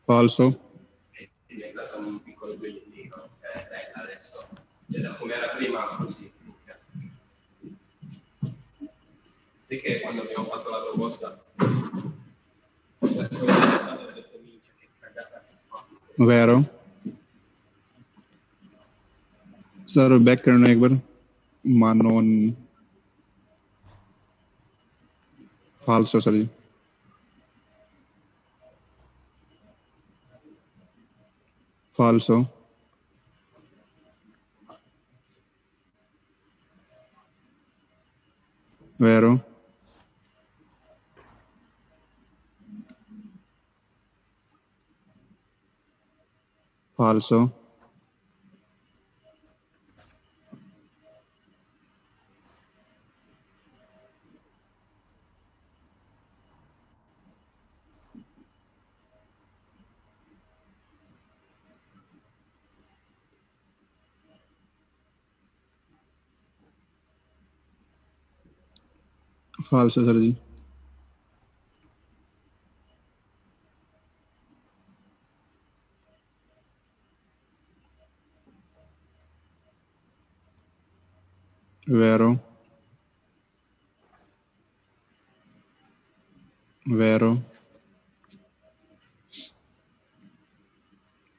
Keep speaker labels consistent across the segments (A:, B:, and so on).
A: Falso. Vero. Sir back करना एक बार. मानोन. Falso sir ji. Falso. Vero. Falso. Falso sir ji. Vero. Vero.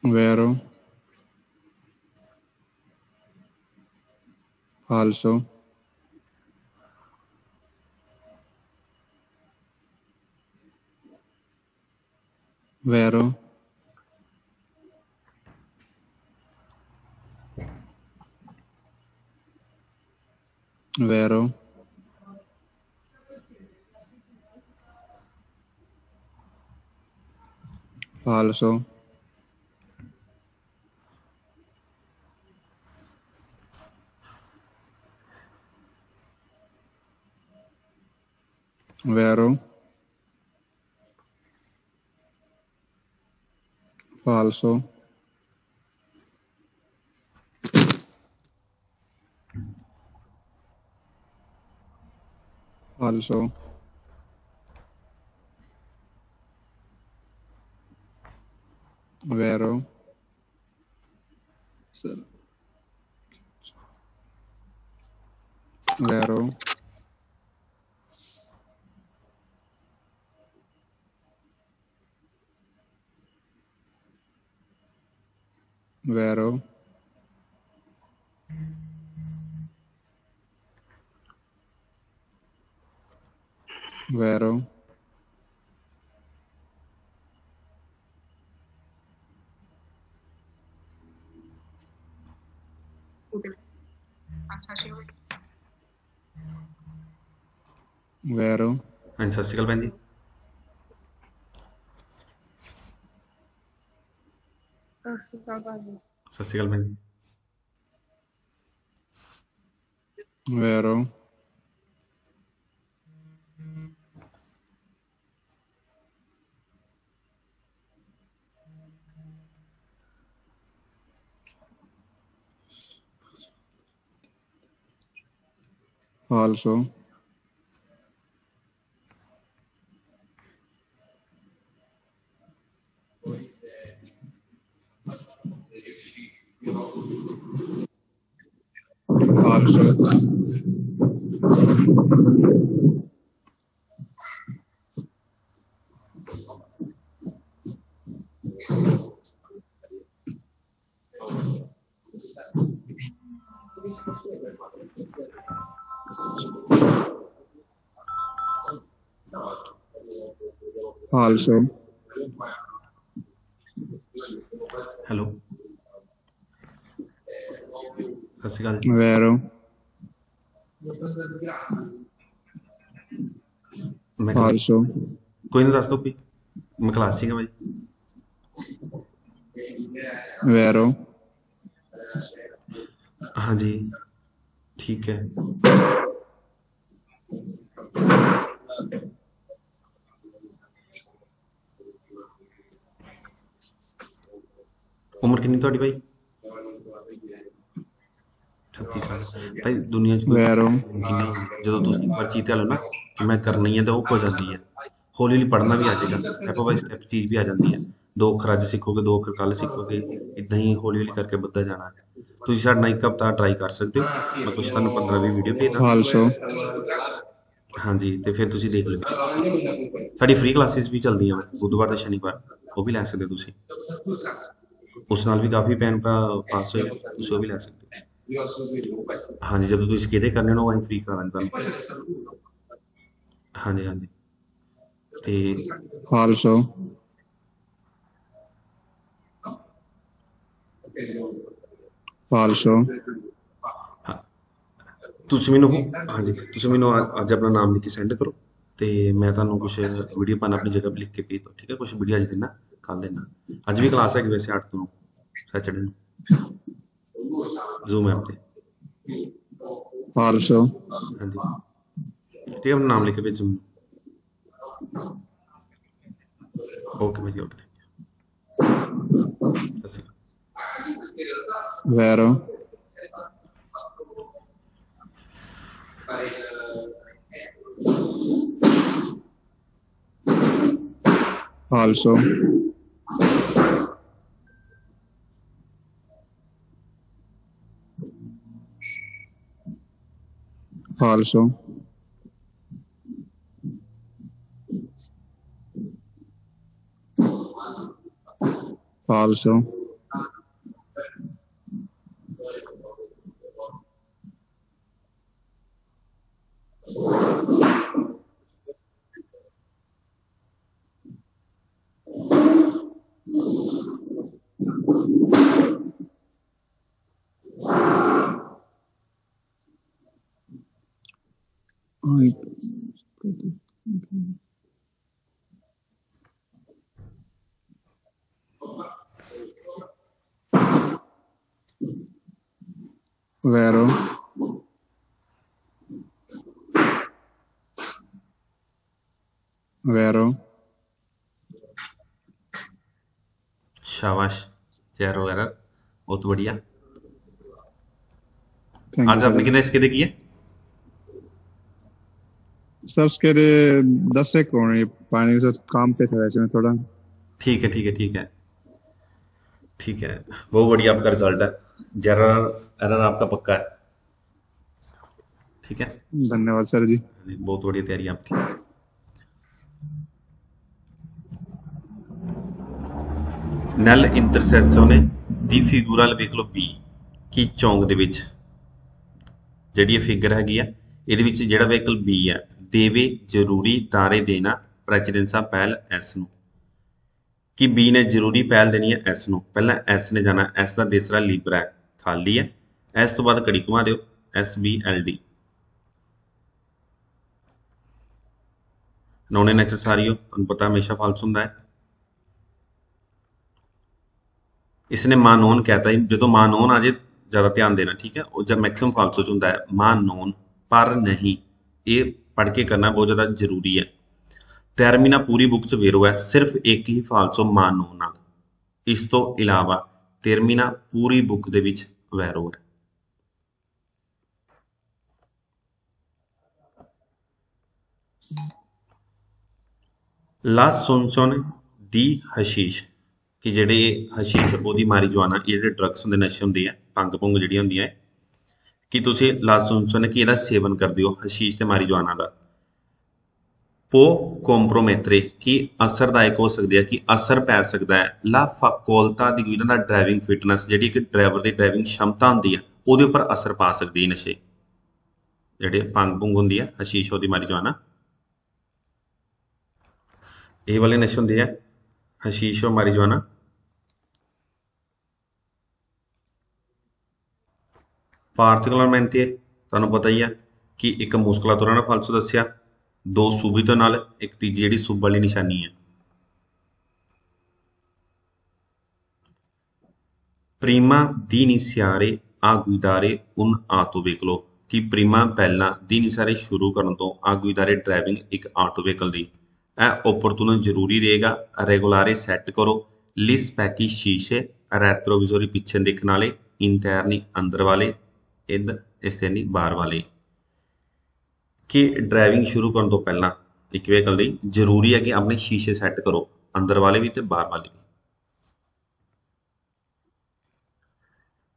A: Vero. Falso. Vero. Vero. Falso. Vero. Falso. Falso. Vero. Sir. Vero. Vero. Vero. Vero.
B: हाँ जी सत श्री अकाल भैन जी. सत श्री अकाल भैन जी.
A: Vero. Falso. Falso. Falso.
B: Hello सत श्री अकाल.
A: Vero.
B: मैं
A: Falso.
B: कोई ना दस दो कोई. मैं क्लास सीगा भाई.
A: Vero.
B: हाँ जी ठीक है. उम्र कितनी ਤੁਹਾਡੀ भाई? 36 ਸਾਲ. ਭਾਈ ਦੁਨੀਆ 'ਚ ਕੋਈ
A: Vero.
B: ਮੁਮਕਿਨ ਨਹੀਂ. ਜਦੋਂ ਤੁਸੀਂ ਇੱਕ ਵਾਰ ਚੀਜ਼ ਤੇ ਲਓ ਨਾ ਕਿ ਮੈਂ ਕਰਨੀ ਹੈ ਤਾਂ ਉਹ ਹੋ ਜਾਂਦੀ ਹੈ. ਹੌਲੀ ਹੌਲੀ ਪੜ੍ਹਨਾ ਵੀ ਆ ਜਾਏਗਾ, ਸਟੈਪ ਬਾਈ ਸਟੈਪ ਚੀਜ਼ ਵੀ ਆ ਜਾਂਦੀ ਹੈ। 2 ਅੱਖਰ ਅੱਜ ਸਿੱਖੋਗੇ, 2 ਅੱਖਰ ਕੱਲ ਸਿੱਖੋਗੇ, ਇਦਾਂ ਹੀ ਹੌਲੀ ਹੌਲੀ ਕਰਕੇ ਵੱਧਦਾ ਜਾਣਾ ਹੈ। ਤੁਸੀਂ ਸਾਡੇ ਨਾਲ 1 ਹਫ਼ਤਾ ਟਰਾਈ ਕਰ ਸਕਦੇ ਹੋ, ਮੈਂ ਕੁਛ ਤੁਹਾਨੂੰ 15-20 ਵੀਡੀਓ ਭੇਜ ਦਾਂ।
A: ਖਾਲਸਾ
B: ਹਾਂਜੀ, ਤੇ ਫਿਰ ਤੁਸੀਂ ਦੇਖ ਲਿਓ। ਸਾਡੀ ਫ੍ਰੀ ਕਲਾਸਿਸ ਵੀ ਚੱਲਦੀਆਂ ਵਾ ਬੁੱਧਵਾਰ ਤੇ ਸ਼ਨੀਵਾਰ, ਉਹ ਵੀ ਲੈ ਸਕਦੇ ਹੋ ਤੁਸੀਂ। ਉਸ ਨਾਲ ਵੀ ਕਾਫੀ ਭੈਣ ਭਰਾ ਪਾਸ ਹੋਏ, ਤੁਸੀਂ ਉਹ ਵੀ ਲੈ ਸਕਦੇ ਹੋ। ਹਾਂਜੀ, ਜਦੋਂ ਤੁਸੀਂ ਕਿਹਦੇ ਕਰਨੇ ਹੋ ਅਸੀਂ ਫ੍ਰੀ ਕਰਾ ਦਾਂਗੇ ਤੁਹਾਨੂੰ। ਹਾਂਜੀ ਹਾਂਜੀ, ਤੇ
A: ਖਾਲਸਾ ਖਾਲਸਾ
B: ਹਾਂ, ਤੁਸੀਂ ਮੈਨੂੰ ਹਾਂਜੀ ਤੁਸੀਂ ਮੈਨੂੰ ਅੱਜ ਆਪਣਾ ਨਾਮ ਲਿਖ ਕੇ ਸੈਂਡ ਕਰੋ, ਤੇ ਮੈਂ ਤੁਹਾਨੂੰ ਕੁਛ ਵੀਡੀਓ ਪਾਣਾ ਆਪਣੀ ਜਗ੍ਹਾ 'ਤੇ ਲਿਖ ਕੇ ਭੇਜ ਦੋ, ਠੀਕ ਹੈ। ਕੁਛ ਵੀਡੀਓ ਅੱਜ ਦੇਣਾ, ਕੱਲ ਦੇਣਾ। ਅੱਜ ਵੀ ਕਲਾਸ ਹੈਗੀ ਵੈਸੇ 8 ਤੋਂ 9 ਸੈਚਰਡੇ ਨੂੰ, ਜ਼ੂਮ ਐਪ ਤੇ।
A: ਖਾਲਸਾ
B: ਹਾਂਜੀ, ਠੀਕ ਹੈ, ਆਪਣਾ ਨਾਮ ਲਿਖ ਕੇ ਭੇਜੋ ਮੈਨੂੰ। ਓਕੇ ਭਾਈ, ਓਕੇ, ਸਤਿ ਸ਼੍ਰੀ ਅਕਾਲ।
A: ਵੈਰੋ ਖਾਲਸਾ ਖਾਲਸਾ ਖਾਲਸਾ ਵੈਰੋ ਵੈਰੋ
B: शाबाश, चेयर वगैरह बहुत बढ़िया।
A: थैंक
B: आज
A: यू
B: आपने
A: सर।
B: कितने इसके दे किए?
A: सर उसके 10 एक होने, पानी के साथ काम पे था वैसे मैं थोड़ा।
B: ठीक है ठीक है ठीक है ठीक है, बहुत बढ़िया आपका रिजल्ट है। जरर एरर आपका पक्का है, ठीक है।
A: धन्यवाद सर जी।
B: बहुत बढ़िया तैयारी आपकी। ਨੈਲ ਇੰਟਰਸੈਸੋਨੇ ਦੀ ਫਿਗੂਰਲ ਵੇਖ ਲਓ ਬੀ ਕੀ ਚੌਂਕ ਦੇ ਵਿੱਚ ਜਿਹੜੀ ਇਹ ਫਿਗਰ ਹੈਗੀ ਆ, ਇਹਦੇ ਵਿੱਚ ਜਿਹੜਾ ਵਹੀਕਲ ਬੀ ਹੈ, ਦੇਵੇ ਜ਼ਰੂਰੀ ਦਾਰੇ ਦੇਣਾ ਪ੍ਰੈਸੀਡੈਂਸਾ ਪਹਿਲ ਐਸ ਨੂੰ। ਕਿ ਬੀ ਨੇ ਜ਼ਰੂਰੀ ਪਹਿਲ ਦੇਣੀ ਹੈ ਐਸ ਨੂੰ, ਪਹਿਲਾਂ ਐਸ ਨੇ ਜਾਣਾ, ਐਸ ਦਾ ਦੇਸਰਾ ਲੀਬਰ ਹੈ, ਖਾਲੀ ਹੈ। ਐਸ ਤੋਂ ਬਾਅਦ ਘੜੀ ਘੁਮਾ ਦਿਓ, ਐਸ ਬੀ ਐਲ ਡੀ ਨੋਨ ਨੈਸੈਸਾਰੀਓ, ਤੁਹਾਨੂੰ ਪਤਾ ਹਮੇਸ਼ਾ ਫਾਲਸ ਹੁੰਦਾ ਹੈ। ਇਸਨੇ ਮਾਂ ਨੋਨ ਕਹਿਤਾ, ਜਦੋਂ ਮਾਂ ਨੋਨ ਆ ਜੇ ਜ਼ਿਆਦਾ ਧਿਆਨ ਦੇਣਾ, ਠੀਕ ਹੈ। ਉਹ ਜਦ ਮੈਕਸਿਮਮ ਫਾਲਸੋ ਚ ਹੁੰਦਾ ਹੈ ਮਾਂ ਨੋਨ, ਪਰ ਨਹੀਂ, ਇਹ ਪੜ੍ਹ ਕੇ ਕਰਨਾ ਬਹੁਤ ਜ਼ਿਆਦਾ ਜ਼ਰੂਰੀ ਹੈ। ਟੈਰਮੀਨਾ ਪੂਰੀ ਬੁੱਕ ਚ ਵੇਰੋ ਹੈ, ਸਿਰਫ ਇੱਕ ਹੀ ਫਾਲਸੋ ਮਾਂ ਨੋਨ ਨਾਲ, ਇਸ ਤੋਂ ਇਲਾਵਾ ਟੈਰਮੀਨਾ ਪੂਰੀ ਬੁੱਕ ਦੇ ਵਿੱਚ ਵੈਰੋ ਹੈ। ਲਾ ਸੁਨਸਨ ਦੀ ਹਸ਼ੀਸ਼, ਕਿ ਜਿਹੜੇ ਹਸ਼ੀਸ਼ ਉਹਦੀ ਮਾਰੀਜੁਆਨਾ, ਇਹ ਜਿਹੜੇ ਡਰੱਗਸ ਹੁੰਦੇ, ਨਸ਼ੇ ਹੁੰਦੇ ਆ, ਭੰਗ ਭੁੰਗ ਜਿਹੜੀਆਂ ਹੁੰਦੀਆਂ ਹੈ, ਕਿ ਤੁਸੀਂ ਲਾ ਸੁਨਸਨ ਕਿ ਇਹਦਾ ਸੇਵਨ ਕਰਦੇ ਹੋ, ਹਸ਼ੀਸ਼ ਤੇ ਮਾਰੀਜੁਆਨਾ ਦਾ। ਪੋ ਕੰਪਰੋਮੇਟਰੇ ਕਿ ਅਸਰਦਾਇਕ ਹੋ ਸਕਦੇ ਆ, ਕਿ ਅਸਰ ਪੈ ਸਕਦਾ ਹੈ। ਲਾ ਫਾਕੋਲਤਾ ਦੀ ਗੁਇਦਾ ਦਾ ਡਰਾਈਵਿੰਗ ਫਿਟਨੈਸ, ਜਿਹੜੀ ਇੱਕ ਡਰਾਈਵਰ ਦੀ ਡਰਾਈਵਿੰਗ ਸ਼ਮਤਾ ਹੁੰਦੀ ਹੈ, ਉਹਦੇ ਉੱਪਰ ਅਸਰ ਪਾ ਸਕਦੀ ਹੈ ਨਸ਼ੇ, ਜਿਹੜੇ ਭੰਗ ਭੁੰਗ ਹੁੰਦੀ ਹੈ, ਹਸ਼ੀਸ਼ ਉਹਦੀ ਮਾਰੀਜੁਆਨਾ, ਇਹ ਵਾਲੇ ਨਸ਼ੇ ਹੁੰਦੇ ਆ, ਹਸ਼ੀਸ਼ ਔਰ ਮਾਰੀਜੁਆਨਾ। ਪਾਰਟੀਕੂਲਰਮੈਂਟ ਤੁਹਾਨੂੰ ਪਤਾ ਹੀ ਹੈ ਕਿ ਇੱਕ ਮੁਸਕਲਾਤੁਰਾ ਨਾਲ ਫਾਲਸੋ ਦੱਸਿਆ, 2 ਸੂਬੀਤੋ ਨਾਲ, ਇੱਕ ਤੀਜੀ ਜਿਹੜੀ ਸੁਬ ਵਾਲੀ ਨਿਸ਼ਾਨੀ ਹੈ। ਪ੍ਰੀਮਾ ਦੀ ਨਿਸਿਆਰੇ ਆ ਗੁਇਦਾਰੇ ਉਨ ਆਟੋ ਵੇਖ ਲਓ, ਕਿ ਪ੍ਰੀਮਾ ਪਹਿਲਾਂ ਦੀ ਨਿਸਿਆਰੇ ਸ਼ੁਰੂ ਕਰਨ ਤੋਂ ਆ ਗੁਇਦਾਰੇ ਡਰਾਈਵਿੰਗ ਇੱਕ ਆਟੋ ਵਹੀਕਲ ਦੀ। ਇਹ ਓਪਰਤੂਨ ਜ਼ਰੂਰੀ ਰਹੇਗਾ। ਰੈਗੂਲਾਰੇ ਸੈੱਟ ਕਰੋ, ਲਿਸ ਪੈਕੀ ਸ਼ੀਸ਼ੇ, ਰੈਟਰੋਵਿਜ਼ੋਰੀ ਪਿੱਛੇ ਦੇਖਣ ਵਾਲੇ, ਇੰਟਰਨੀ ਅੰਦਰ ਵਾਲੇ, ਇਦ ਇਸਤੇਨੀ ਬਾਹਰ ਵਾਲੇ। ਕਿ ਡਰਾਈਵਿੰਗ ਸ਼ੁਰੂ ਕਰਨ ਤੋਂ ਪਹਿਲਾਂ ਇੱਕ ਵਹੀਕਲ ਦੀ ਜ਼ਰੂਰੀ ਹੈ ਕਿ ਆਪਣੇ ਸ਼ੀਸ਼ੇ ਸੈੱਟ ਕਰੋ, ਅੰਦਰ ਵਾਲੇ ਵੀ ਤੇ ਬਾਹਰ ਵਾਲੇ ਵੀ।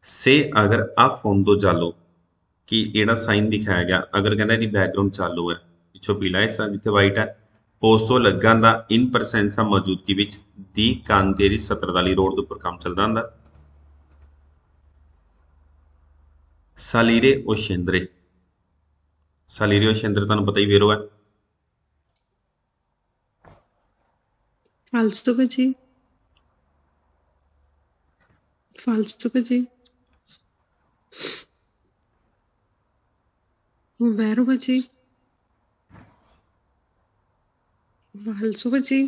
B: ਸੇ ਅਗਰ ਆ ਫੋਨ ਤੋਂ ਚਾਲੋ, ਕਿ ਜਿਹੜਾ ਸਾਈਨ ਦਿਖਾਇਆ ਗਿਆ, ਅਗਰ ਕਹਿੰਦਾ ਇਹਦੀ ਬੈਕਗਰਾਉਂਡ ਚਾਲੂ ਹੈ, ਪਿੱਛੋਂ ਪੀਲਾ ਇਸ ਤਰ੍ਹਾਂ ਜਿੱਥੇ ਵਾਈਟ ਹੈ, ਪੋਸਟੋ ਲੱਗਾਂ ਦਾ ਇਨ ਪ੍ਰਸੈਂਸਾ ਮੌਜੂਦਗੀ ਵਿੱਚ ਦੀ ਕਾਂਤੇਰੀ 70 ਰੋਡ ਦੇ ਉੱਪਰ ਕੰਮ ਚੱਲਦਾ ਹੁੰਦਾ। ਸਾਲੀਰੇ ਉਹ ਸ਼ੇਂਦਰੇ, ਸਾਲੀਰੇ ਉਹ ਸ਼ੇਂਦਰੇ ਤੁਹਾਨੂੰ ਪਤਾ ਹੀ ਵੇਰੋ ਹੈ।
C: Falso bhai, falso bhai, vero bhai, falso bhai,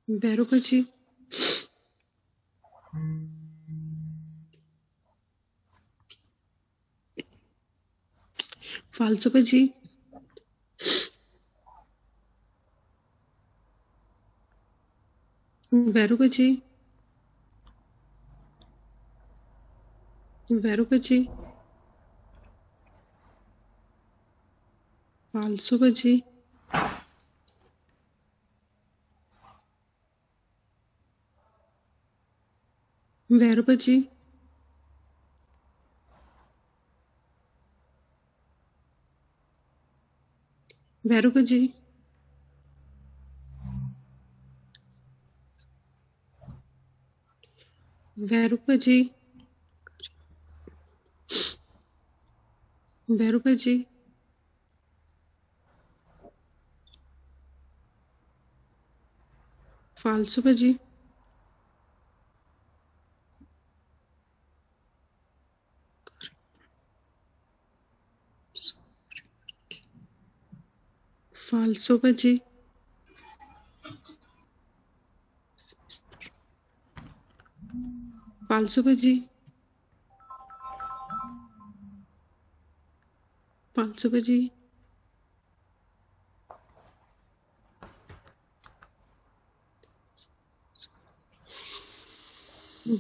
C: vero bhai, falso bhai, vero bhai, vero bhai, falso bhai, vero bhai, vero bhai, vero bhai, vero bhai, falso bhai, falso bhai, falso bhai, falso bhai,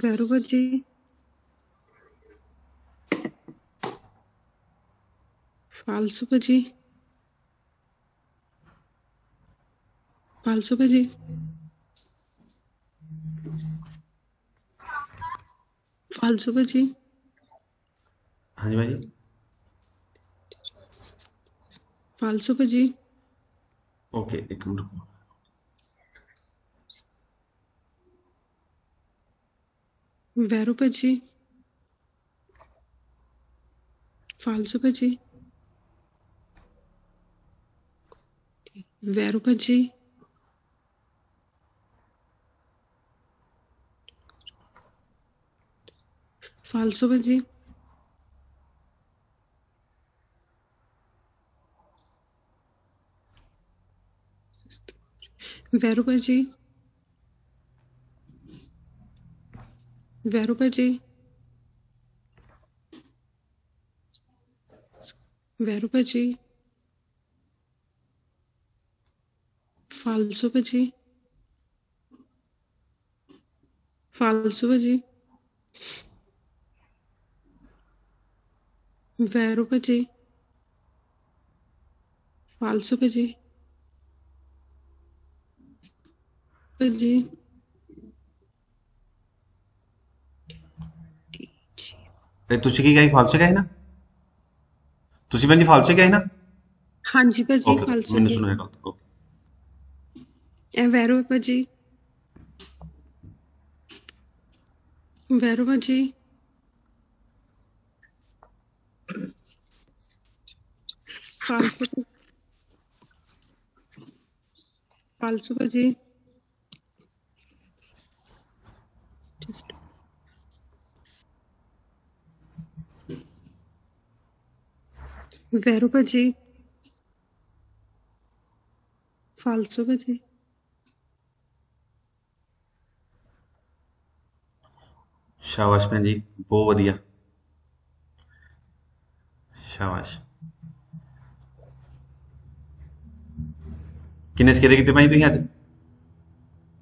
C: vero bhai, falso bhai, falso bhai, falso bhai,
B: ਹਾਂਜੀ ਭਾਜੀ,
C: falso bhai,
B: okay ਇੱਕ minute ਰੁਕੋ।
C: vero bhai, falso bhai, vero bhai, falso bhai, vero bhai, vero bhai, vero bhai, falso bhai, falso bhai, vero bhai, falso bhai, bhai,
B: ਤੇ ਤੁਸੀਂ ਕੀ ਕਹੀ, false ਕਹੇ ਨਾ, ਤੁਸੀਂ ਭੈਣ ਜੀ ਫਾਲਸੇ ਕਹੇ ਨਾ।
C: हाँ जी भाजी
B: ਓਕੇ
C: falso
B: ਮੈਨੂੰ
C: bhai,
B: ਸੁਣਾਇਆ ਗਲਤ। Okay
C: vero bhai, vero bhai, falso bhai, falso bhai, just vero bhai, falso bhai,
B: ਸ਼ਾਬਾਸ਼ ਭੈਣ ਜੀ, ਬਹੁਤ ਵਧੀਆ, ਸ਼ਾਬਾਸ਼। ਕਿੰਨੇ ਸਿੱਕੇ ਦੇ ਕੀਤੇ ਭਾਈ ਤੁਸੀਂ ਅੱਜ?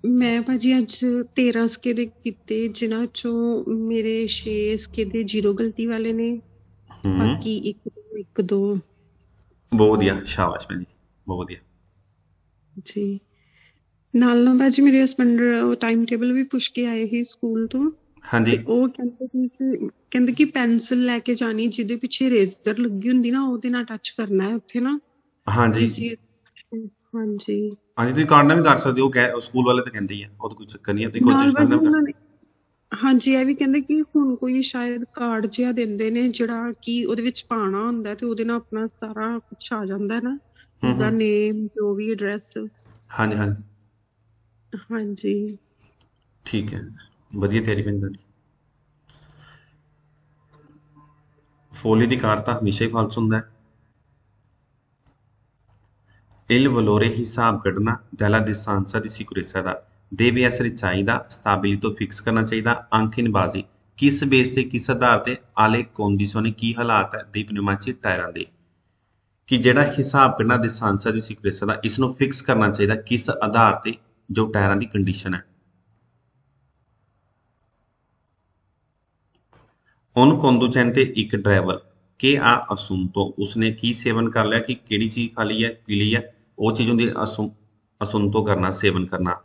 C: ਮੈਂ ਭਾਜੀ ਅੱਜ 13 SK ਦੇ ਕੀਤੇ, ਜਿਨ੍ਹਾਂ ਚੋਂ ਮੇਰੇ 6 SK ਦੇ ਜ਼ੀਰੋ ਗਲਤੀ ਵਾਲੇ ਨੇ,
B: ਹੂੰ
C: ਬਾਕੀ ਇੱਕ ਦੋ
B: ਬਹੁਤ ਵਧੀਆ, ਸ਼ਾਬਾਸ਼ ਭੈਣ ਜੀ, ਬਹੁਤ ਵਧੀਆ।
C: ਜੀ। ਨਾਲ ਭਾਜੀ ਮੇਰੇ ਹਸਬੈਂਡ ਟਾਈਮ ਟੇਬਲ ਵੀ ਪੁੱਛ ਕੇ ਆਏ ਸੀ ਸਕੂਲ ਤੋਂ,
B: ਹਾਂਜੀ
C: ਤੇ ਉਹ ਕਹਿੰਦੇ ਕਿ ਪੈਨਸਿਲ ਲੈ ਕੇ ਜਾਣੀ ਜਿਹਦੇ ਪਿੱਛੇ ਰੇਜ਼ਰ ਲੱਗੀ ਹੁੰਦੀ ਨਾ, ਉਹਦੇ ਨਾਲ ਟੱਚ ਕਰਨਾ ਹੈ ਉੱਥੇ ਨਾ
B: ਹਾਂਜੀ
C: ਕਿਸੇ। ਹਾਂਜੀ
B: ਹਾਂਜੀ, ਤੁਸੀਂ ਕਾਰਡ ਨਾਲ ਵੀ ਕਰ ਸਕਦੇ ਹੋ, ਉਹ ਸਕੂਲ ਵਾਲੇ ਤਾਂ ਕਹਿੰਦੇ ਹੀ ਆ, ਉਹ ਤਾਂ ਕੋਈ ਚੱਕਰ ਨਹੀਂ ਹੈ, ਤੁਸੀਂ
C: ਨਾਲ
B: ਕੋਸ਼ਿਸ਼
C: ਭਾਜੀ
B: ਕਰਨਾ ਵੀ ਕਰ
C: ਉਹਨਾਂ
B: ਸਕਦੇ।
C: ਨੇ, ਹਾਂਜੀ ਇਹ ਵੀ ਕਹਿੰਦੇ ਕਿ ਹੁਣ ਕੋਈ ਸ਼ਾਇਦ ਕਾਰਡ ਜਿਹਾ ਦਿੰਦੇ ਨੇ ਜਿਹੜਾ ਕਿ ਉਹਦੇ ਵਿੱਚ ਪਾਣਾ ਹੁੰਦਾ, ਤੇ ਉਹਦੇ ਨਾਲ ਆਪਣਾ ਸਾਰਾ ਕੁਛ ਆ ਜਾਂਦਾ ਨਾ, ਜਿੱਦਾਂ ਨੇਮ, ਜੋ ਵੀ ਐਡਰੈਸ।
B: ਹਾਂਜੀ ਹਾਂਜੀ
C: ਹਾਂਜੀ
B: ਠੀਕ ਹੈ, ਵਧੀਆ ਤਿਆਰੀ ਭੈਣ ਤੁਹਾਡੀ। ਫੋਲੀ ਦੀ ਕਾਰ ਤਾਂ ਹਮੇਸ਼ਾ ਹੀ ਫਾਲਸ ਹੁੰਦਾ ਹੈ। Il valore ਹਿਸਾਬ ਕੱਢਣਾ della distanza di sicurezza ਦਾ deve essere ਚਾਹੀਦਾ, stabilito ਫਿਕਸ ਕਰਨਾ ਚਾਹੀਦਾ, anche in base ਕਿਸ ਬੇਸ ਤੇ, ਕਿਸ ਆਧਾਰ ਤੇ, alle condizioni ਕੀ ਹਾਲਾਤ ਹੈ dei pneumatici ਟਾਇਰਾਂ ਦੇ, ਕਿ ਜਿਹੜਾ ਹਿਸਾਬ ਕੱਢਣਾ distanza di sicurezza ਦਾ, ਇਸ ਨੂੰ ਫਿਕਸ ਕਰਨਾ ਚਾਹੀਦਾ ਕਿਸ ਆਧਾਰ ਤੇ, ਜੋ ਟਾਇਰਾਂ ਦੀ ਕੰਡੀਸ਼ਨ ਹੈ। Un conducente ਇੱਕ ਡਰਾਈਵਰ ਕਿ ਆ assunto, ਉਸਨੇ ਕੀ ਸੇਵਨ ਕਰ ਲਿਆ, ਕਿ ਕਿਹੜੀ ਚੀਜ਼ ਖਾ ਲਈ ਹੈ, ਪੀ ਲਈ ਹੈ, ਉਹ ਚੀਜ਼ ਹੁੰਦੀ ਹੈ assunto ਕਰਨਾ, ਸੇਵਨ ਕਰਨਾ।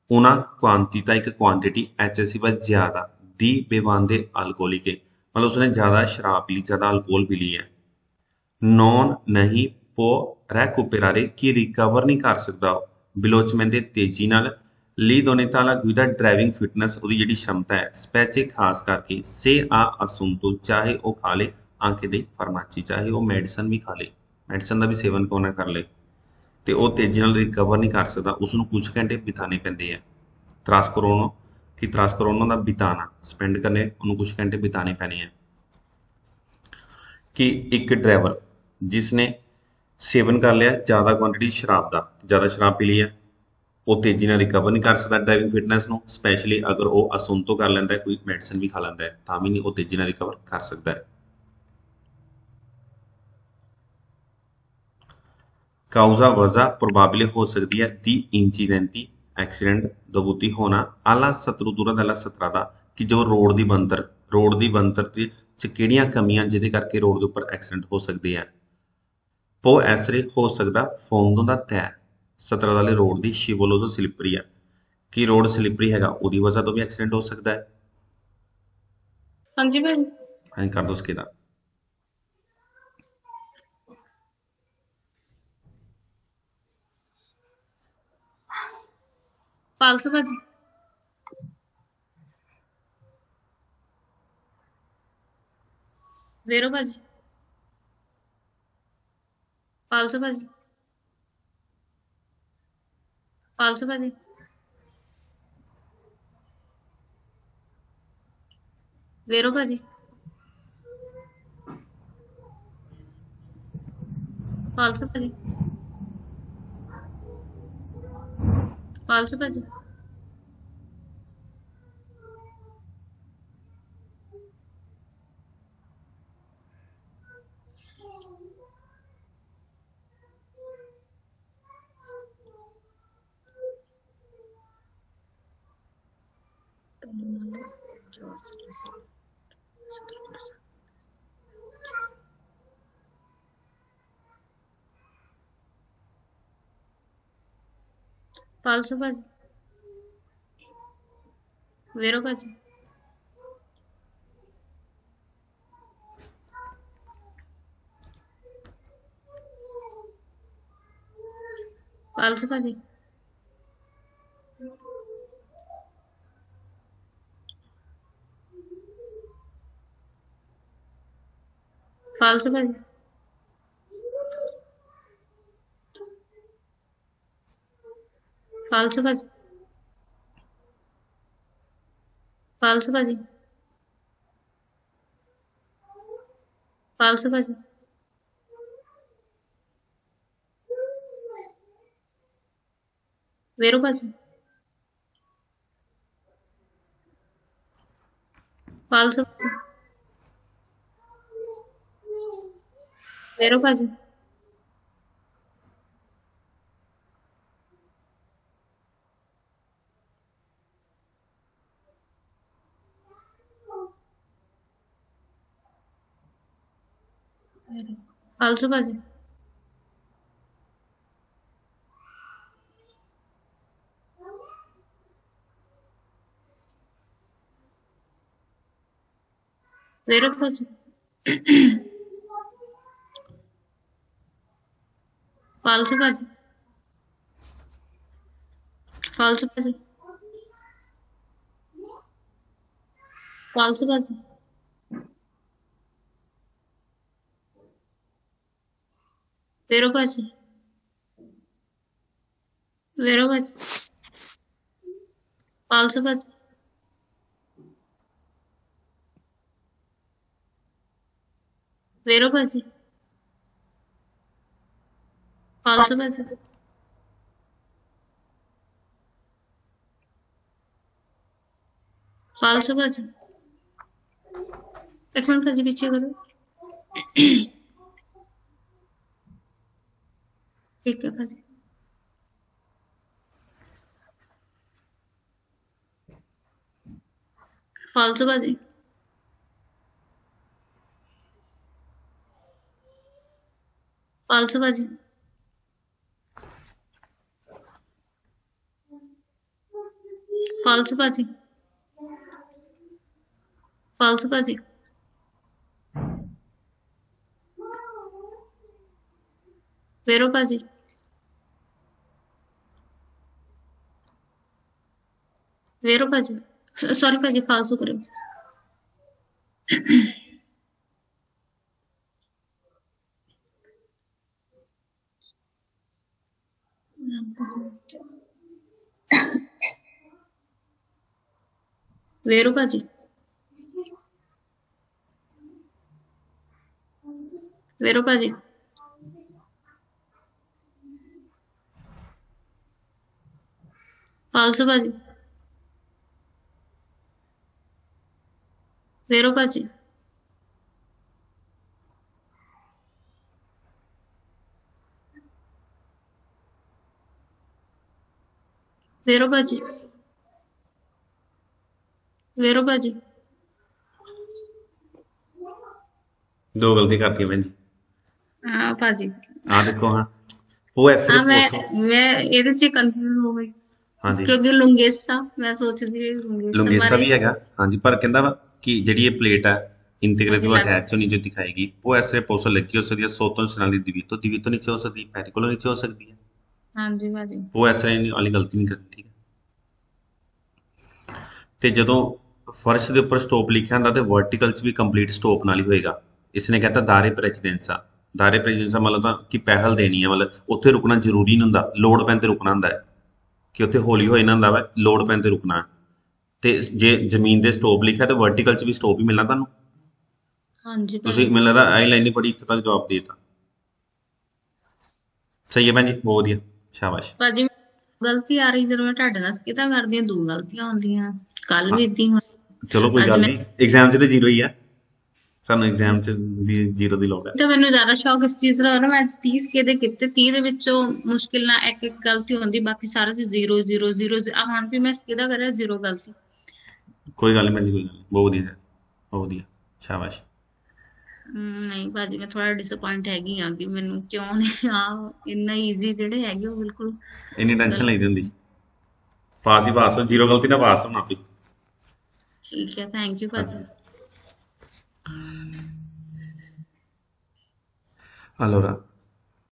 B: una quantità ਇੱਕ ਕੁਆਂਟਿਟੀ ਐਕਸੈਸਿਵਾ ਜ਼ਿਆਦਾ ਦੀ bevande alcoliche, ਮਤਲਬ ਉਸਨੇ ਜ਼ਿਆਦਾ ਸ਼ਰਾਬ ਪੀ ਲਈ, ਜ਼ਿਆਦਾ ਅਲਕੋਹਲ ਪੀ ਲਈ ਹੈ। non ਨਹੀਂ può recuperare ਕਿ ਰਿਕਵਰ ਨਹੀਂ ਕਰ ਸਕਦਾ velocemente ਤੇਜ਼ੀ ਨਾਲ, ਲੀ ਦੋਨੇਤਾ ਵਾਲਾ ਗੁਈਦਾ ਡਰਾਈਵਿੰਗ ਫਿਟਨੈਸ, ਉਹਦੀ ਜਿਹੜੀ ਸ਼ਮਤਾ ਹੈ, ਸਪੈਚੇ ਖਾਸ ਕਰਕੇ ਸੇ ਆ ਅਸੁੰਤੋ, ਚਾਹੇ ਉਹ ਖਾ ਲੇ ਆਂਕੇ ਦੇ ਫਰਮਾਚੀ, ਚਾਹੇ ਉਹ ਮੈਡੀਸਨ ਵੀ ਖਾ ਲੇ, ਮੈਡੀਸਨ ਦਾ ਵੀ ਸੇਵਨ ਕਿਉਂ ਨਾ ਕਰ ਲੇ, ਤੇ ਉਹ ਤੇਜ਼ੀ ਨਾਲ ਰਿਕਵਰ ਨਹੀਂ ਕਰ ਸਕਦਾ, ਉਸਨੂੰ ਕੁਝ ਘੰਟੇ ਬਿਤਾਣੇ ਪੈਂਦੇ ਆ। ਤਰਾਸਕਰੋਨੋ ਕਿ ਤਰਾਸਕਰੋਨੋ ਦਾ ਬਿਤਾਣਾ, ਸਪੈਂਡ ਕਰਨੇ, ਉਹਨੂੰ ਕੁਝ ਘੰਟੇ ਬਿਤਾਣੇ ਪੈਣੇ ਆ। ਕਿ ਇੱਕ ਡਰਾਈਵਰ ਜਿਸਨੇ ਸੇਵਨ ਕਰ ਲਿਆ ਜ਼ਿਆਦਾ ਕੁਆਂਟਿਟੀ ਸ਼ਰਾਬ ਦਾ, ਜ਼ਿਆਦਾ ਸ਼ਰਾਬ ਪੀ ਲਈ ਹੈ, ਉਹ ਤੇਜ਼ੀ ਨਾਲ ਰਿਕਵਰ ਨਹੀਂ ਕਰ ਸਕਦਾ ਡਰਾਈਵਿੰਗ ਫਿਟਨੈਸ ਨੂੰ, ਸਪੈਸ਼ਲੀ ਅਗਰ ਉਹ ਅਸੁੰਤੋ ਕਰ ਲੈਂਦਾ ਹੈ, ਕੋਈ ਮੈਡੀਸਨ ਵੀ ਖਾ ਲੈਂਦਾ ਹੈ, ਤਾਂ ਵੀ ਨਹੀਂ ਉਹ ਤੇਜ਼ੀ ਨਾਲ ਰਿਕਵਰ ਕਰ ਸਕਦਾ ਹੈ। ਕਾਊਜ਼ਾ ਵਜ੍ਹਾ ਪ੍ਰੋਬਾਬਲੀ ਹੋ ਸਕਦੀ ਹੈ ਦੀ ਇੰਸੀਡੈਂਟੀ ਐਕਸੀਡੈਂਟ dovuti ਹੋਣਾ alla struttura della strada, ਕਿ ਜੋ ਰੋਡ ਦੀ ਬਣਤਰ ਚ ਕਿਹੜੀਆਂ ਕਮੀਆਂ ਜਿਹਦੇ ਕਰਕੇ ਰੋਡ ਦੇ ਉੱਪਰ ਐਕਸੀਡੈਂਟ ਹੋ ਸਕਦੇ ਆ। può essere ਹੋ ਸਕਦਾ fondo ਦਾ ਤੈਅ, ਸਤਰਾ ਵਾਲੇ ਰੋਡ ਦੀ ਸ਼ਿਵੋਲੋਜੋ ਸਲਿੱਪਰੀ ਆ, ਕਿ ਰੋਡ ਸਲਿੱਪਰੀ ਹੈਗਾ, ਉਹਦੀ ਵਜ੍ਹਾ ਤੋਂ ਵੀ ਐਕਸੀਡੈਂਟ ਹੋ ਸਕਦਾ ਹੈ।
D: ਹਾਂਜੀ ਭਾਈ,
B: ਹਾਂਜੀ ਕਰ ਦੋ ਸਕੇ ਦਾ।
D: ਫਾਲਸੂ ਭਾਜੀ, ਜ਼ੀਰੋ ਭਾਜੀ, ਫਾਲਸੂ ਭਾਜੀ, ਫਾਲਸੂ ਭਾਜੀ, ਜ਼ੀਰੋ ਭਾਜੀ, ਫਾਲਸੂ ਭਾਜੀ, ਫਾਲਸੂ ਭਾਜੀ, ਫਾਲਸੂ ਭਾਜੀ, ਜ਼ੀਰੋ ਭਾਜੀ, ਫਾਲਸੂ ਭਾਜੀ, ਫਾਲਸੂ ਭਾਜੀ, ਫਾਲਸੂ ਭਾਜੀ, ਫਾਲਸੂ ਭਾਜੀ, ਫਾਲਸੂ ਭਾਜੀ, ਜ਼ੀਰੋ ਭਾਜੀ, ਫਾਲਸੂ ਭਾਜੀ, ਜ਼ੀਰੋ ਭਾਜੀ, ਫਾਲਸੂ ਭਾਜੀ। ਜ਼ੀਰੋ ਭਾਜੀ। ਫਾਲਸੂ ਭਾਜੀ। ਫਾਲਸੂ ਭਾਜੀ। ਫਾਲਸੂ ਭਾਜੀ। ਜ਼ੀਰੋ ਭਾਜੀ। ਜ਼ੀਰੋ ਭਾਜੀ। ਫਾਲਸੂ ਭਾਜੀ। ਜ਼ੀਰੋ ਭਾਜੀ। ਫਾਲਸੂ ਭਾਜੀ। ਫਾਲਸੂ ਭਾਜੀ। ਇੱਕ ਮਿੰਟ ਭਾਜੀ ਪਿੱਛੇ ਕਰੋ। ਠੀਕ ਹੈ ਭਾਜੀ। ਫਾਲਸੂ ਭਾਜੀ। ਫਾਲਸੂ ਭਾਜੀ। ਫਾਲਸੂ ਭਾਜੀ। ਫਾਲਸੂ ਭਾਜੀ। ਜ਼ੀਰੋ ਭਾਜੀ। ਜ਼ੀਰੋ ਭਾਜੀ। ਸੌਰੀ ਭਾਜੀ ਫਾਲਸੂ ਕਰਿਓ। ਜ਼ੀਰੋ ਭਾਜੀ। ਜ਼ੀਰੋ ਭਾਜੀ। ਫਾਲਸੂ ਭਾਜੀ। ਜ਼ੀਰੋ ਭਾਜੀ। ਜ਼ੀਰੋ ਭਾਜੀ। ਜ਼ੀਰੋ ਭਾਜੀ।
B: ਦੋ ਗਲਤੀ ਕਰਤੀ ਭੈਣ ਜੀ।
D: ਹਾਂ ਭਾਜੀ।
B: ਆ ਦੇਖੋ ਹਾਂ ਉਹ
D: ਹਾਂ
B: ਐਸਰੇ
D: ਮੈਂ ਇਹਦੇ ਚ ਕਨਫਿਊਜ਼ ਹੋ ਗਈ
B: ਹਾਂਜੀ
D: ਕਿਉਂਕਿ ਲੁੰਗੇਸਾ ਮੈਂ ਸੋਚਦੀ ਰਹੀ ਲੁੰਗੇਸਾ
B: ਲੁੰਗੇਸਾ
D: ਬਾਰੇ।
B: ਵੀ ਹੈਗਾ ਹਾਂਜੀ ਪਰ ਕਹਿੰਦਾ ਵਾ ਕਿ ਜਿਹੜੀ ਇਹ ਪਲੇਟ ਹੈ ਇੰਟੀਗ੍ਰੇਟਿਵ
D: ਹਾਂਜੀ,
B: ਅਟੈਚ ਹੋਣੀ ਜੋ ਦਿਖਾਏਗੀ ਉਹ ਐਸਰੇ ਪੋਸੋ ਲੱਗੀ ਹੋ ਸਕਦੀ ਹੈ ਸੋਤੋਂ ਸਨਾਲੀ ਦੀਵੀ ਤੋਂ ਨੀਚੇ ਹੋ ਸਕਦੀ ਹੈ ਪੈਰੀ ਕੋਲੋਂ ਨੀਚੇ ਹੋ ਸਕਦੀ ਹੈ
D: ਹਾਂਜੀ ਭਾਜੀ।
B: ਉਹ ਐਸਰੇ ਵਾਲੀ ਗਲਤੀ ਨਹੀਂ ਕਰਨੀ ਠੀਕ ਹੈ ਤੇ ਜਦੋਂ ਫਰਸ਼ ਦੇ ਉੱਪਰ ਸਟੋਪ ਲਿਖਿਆ ਹੁੰਦਾ ਤੇ ਵਰਟੀਕਲ 'ਚ ਵੀ ਕੰਪਲੀਟ ਸਟੋਪ ਨਾਲ ਹੀ ਹੋਏਗਾ ਇਸਨੇ ਕਹਤਾ ਦਾਰੇ ਪ੍ਰੈਜ਼ੀਡੈਂਸਾ ਮਤਲਬ ਤਾਂ ਕਿ ਪਹਿਲ ਦੇਣੀ ਹੈ ਮਤਲਬ ਉੱਥੇ ਰੁਕਣਾ ਜ਼ਰੂਰੀ ਨਹੀਂ ਹੁੰਦਾ ਲੋਡ ਪੈਣ ਤੇ ਰੁਕਣਾ ਹੁੰਦਾ ਹੈ ਕਿ ਉੱਥੇ ਹੌਲੀ ਹੋ ਜਾਂਦਾ ਵਾ ਲੋਡ ਪੈਣ ਤੇ ਰੁਕਣਾ ਤੇ ਜੇ ਜ਼ਮੀਨ ਦੇ ਸਟੋਪ ਲਿਖਿਆ ਤੇ ਵਰਟੀਕਲ 'ਚ ਵੀ ਸਟੋਪ ਹੀ ਮਿਲਣਾ ਤੁਹਾਨੂੰ
D: ਹਾਂਜੀ
B: ਤੁਸੀਂ
D: ਭਾਜੀ।
B: ਮੈਨੂੰ ਲੱਗਦਾ ਆਈ ਲਾਈਨ ਹੀ ਬੜੀ ਇੱਕ ਤੱਕ ਜਵਾਬ ਦੇ ਦਿੱਤਾ ਸਹੀ ਹੈ ਭੈਣ ਜੀ ਬਹੁਤ ਵਧੀਆ ਸ਼ਾਬਾਸ਼
D: ਭਾਜੀ ਗਲਤੀ ਆ ਰਹੀ ਜਦੋਂ ਮੈਂ ਤੁਹਾਡੇ ਨਾਲ ਕਿਦਾਂ ਕਰਦੀ ਹਾਂ ਦੋ ਗਲਤੀਆਂ ਹੁੰਦੀਆਂ ਕੱਲ ਵੀ ਏਦਾਂ ਹੀ
B: ਚਲੋ ਕੋਈ
D: ਅੱਜ
B: ਗੱਲ
D: ਮੈਂ
B: ਨਹੀਂ ਐਗਜ਼ਾਮ 'ਚ ਤੇ ਜ਼ੀਰੋ ਹੀ ਹੈ ਸਾਨੂੰ ਐਗਜ਼ਾਮ 'ਚ ਦੀ ਜ਼ੀਰੋ ਦੀ ਲੋੜ ਹੈ
D: ਤਾਂ ਮੈਨੂੰ ਜ਼ਿਆਦਾ ਸ਼ੌਕ ਇਸ ਚੀਜ਼ ਦਾ ਹੋ ਰਿਹਾ ਮੈਂ ਅੱਜ 30 ਕਿਹਦੇ ਕੀਤੇ 30 ਦੇ ਵਿੱਚੋਂ ਮੁਸ਼ਕਿਲ ਨਾਲ ਇੱਕ ਇੱਕ ਗਲਤੀ ਹੁੰਦੀ ਬਾਕੀ ਸਾਰੇ ਚ 0 ਆ ਹੁਣ ਵੀ ਮੈਂ ਕਿਹਦਾ ਕਰਿਆ 0 ਗਲਤੀ।
B: ਕੋਈ ਗੱਲ ਨਹੀਂ ਭੈਣ ਜੀ ਕੋਈ ਗੱਲ ਨਹੀਂ ਬਹੁਤ ਵਧੀਆ ਬਹੁਤ ਵਧੀਆ ਸ਼ਾਬਾਸ਼
D: ਨਹੀਂ ਭਾਜੀ ਮੈਂ ਥੋੜਾ ਡਿਸਪਾਇੰਟ ਹੈਗੀ ਆ ਕਿ ਮੈਨੂੰ ਕਿਉਂ ਨਹੀਂ ਆ ਇੰਨਾ ਈਜ਼ੀ ਜਿਹੜੇ ਹੈਗੇ ਉਹ ਬਿਲਕੁਲ
B: ਇੰਨੀ ਟੈਨਸ਼ਨ ਲਈਦੀ ਹੁੰਦੀ ਪਾਸ ਹੀ ਪਾਸ ਹੋ ਜ਼ੀਰੋ ਗਲਤੀ ਨਾਲ ਪਾਸ ਹੋਣਾ ਆਪੇ
D: ਠੀਕ ਹੈ ਥੈਂਕ ਯੂ ਭਾਜੀ।
B: Allora,